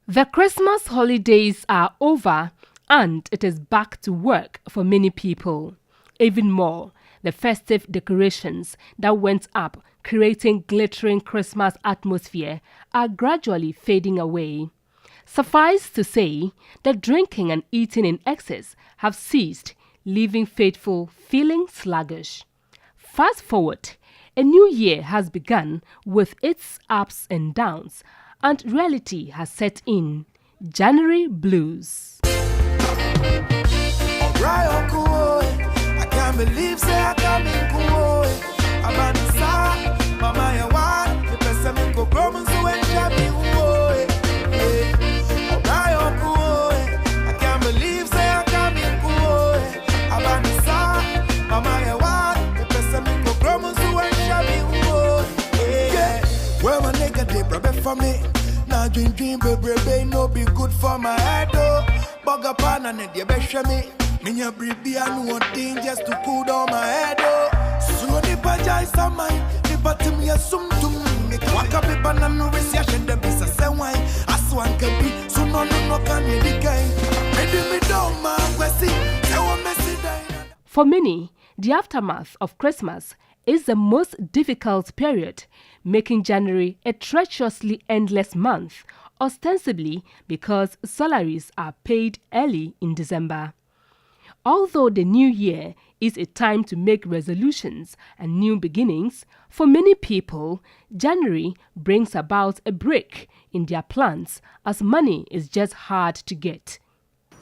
The Christmas holidays are over and it is back to work for many people. Even more, the festive decorations that went up creating glittering Christmas atmosphere are gradually fading away. Suffice to say that drinking and eating in excess have ceased, leaving faithful feeling sluggish. Fast forward, a new year has begun with its ups and downs, and reality has set in. January blues. I can't believe I can't for me. Now dream baby no be good for my head oh. Bugger pan and it you me. Minya bribi and one thing just to cool down my head oh. So the baja is a mine. The bottom ya sum tum. Waka be banana recession the bisa say wine. As one can be so no can you decay. Maybe me down man kwesi. Say what messy day. For many, the aftermath of Christmas is the most difficult period, making January a treacherously endless month, ostensibly because salaries are paid early in December. Although the new year is a time to make resolutions and new beginnings, for many people, January brings about a break in their plans as money is just hard to get.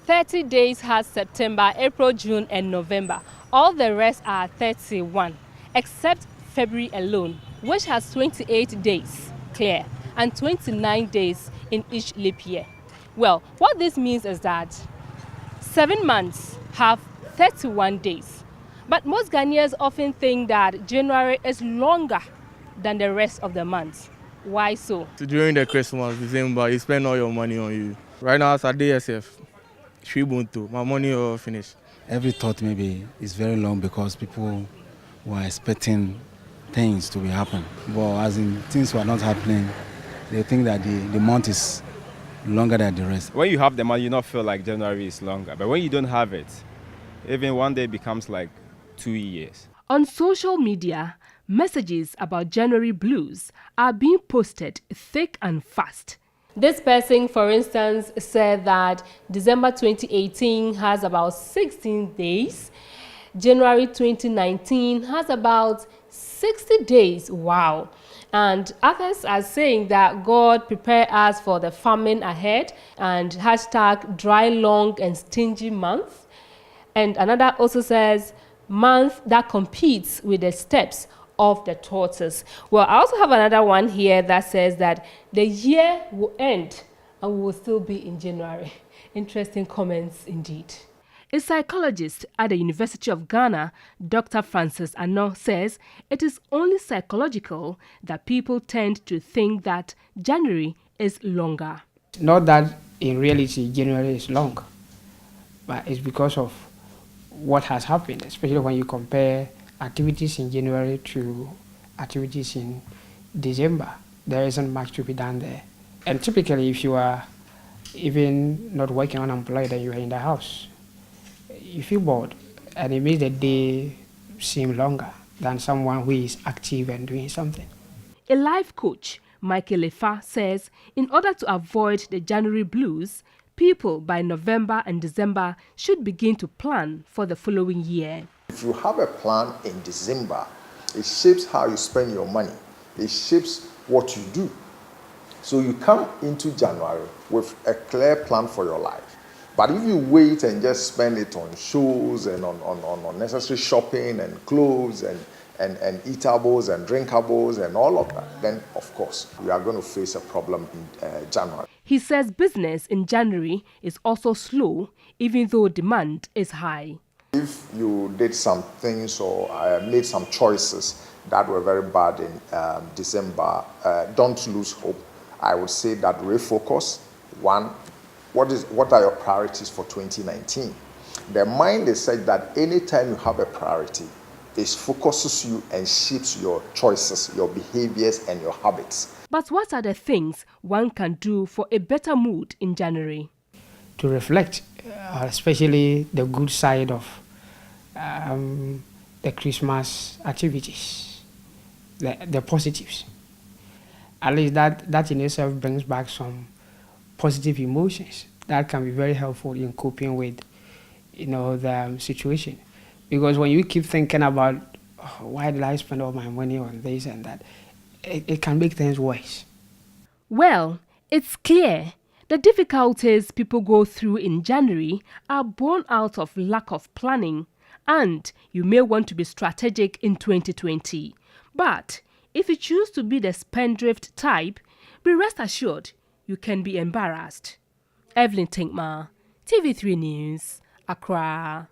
30 days has September, April, June and November. All the rest are 31. Except February alone, which has 28 days clear and 29 days in each leap year. Well, what this means is that 7 months have 31 days. But most Ghanaians often think that January is longer than the rest of the months. Why so? During the Christmas, December, you spend all your money on you. Right now, as a DSF, my money all finished. Every thought maybe is very long because people were expecting things to be happen. But as in things were not happening, they think that the month is longer than the rest. When you have the money, you not feel like January is longer. But when you don't have it, even one day becomes like 2 years. On social media, messages about January blues are being posted thick and fast. This person, for instance, said that December 2018 has about 16 days. January 2019 has about 60 days. Wow. And others are saying that God prepare us for the famine ahead and hashtag dry, long and stingy month. And another also says month that competes with the steps of the tortoise. Well, I also have another one here that says that the year will end and we will still be in January. Interesting comments indeed. A psychologist at the University of Ghana, Dr. Francis Ano, says it is only psychological that people tend to think that January is longer. Not that in reality January is long, but it's because of what has happened, especially when you compare activities in January to activities in December. There isn't much to be done there. And typically if you are even not working unemployed and you are in the house, you feel bored, and it makes the day seem longer than someone who is active and doing something. A life coach, Michael Lefa, says in order to avoid the January blues, people by November and December should begin to plan for the following year. If you have a plan in December, it shapes how you spend your money. It shapes what you do. So you come into January with a clear plan for your life. But if you wait and just spend it on shows and on unnecessary shopping and clothes and eatables and drinkables and all of that, then of course we are going to face a problem in January. He says business in January is also slow, even though demand is high. If you did some things or made some choices that were very bad in December, don't lose hope. I would say that refocus. One, what are your priorities for 2019? The mind is such that anytime you have a priority, It focuses you and shapes your choices, your behaviors, and your habits. But what are the things one can do for a better mood in January? To reflect, especially the good side of the Christmas activities, the positives. At least that in itself brings back some positive emotions that can be very helpful in coping with, the situation. Because when you keep thinking about why did I spend all my money on this and that, it can make things worse. Well, it's clear the difficulties people go through in January are born out of lack of planning, and you may want to be strategic in 2020. But if you choose to be the spendthrift type, be rest assured you can be embarrassed. Evelyn Tengmaa, TV3 News, Accra.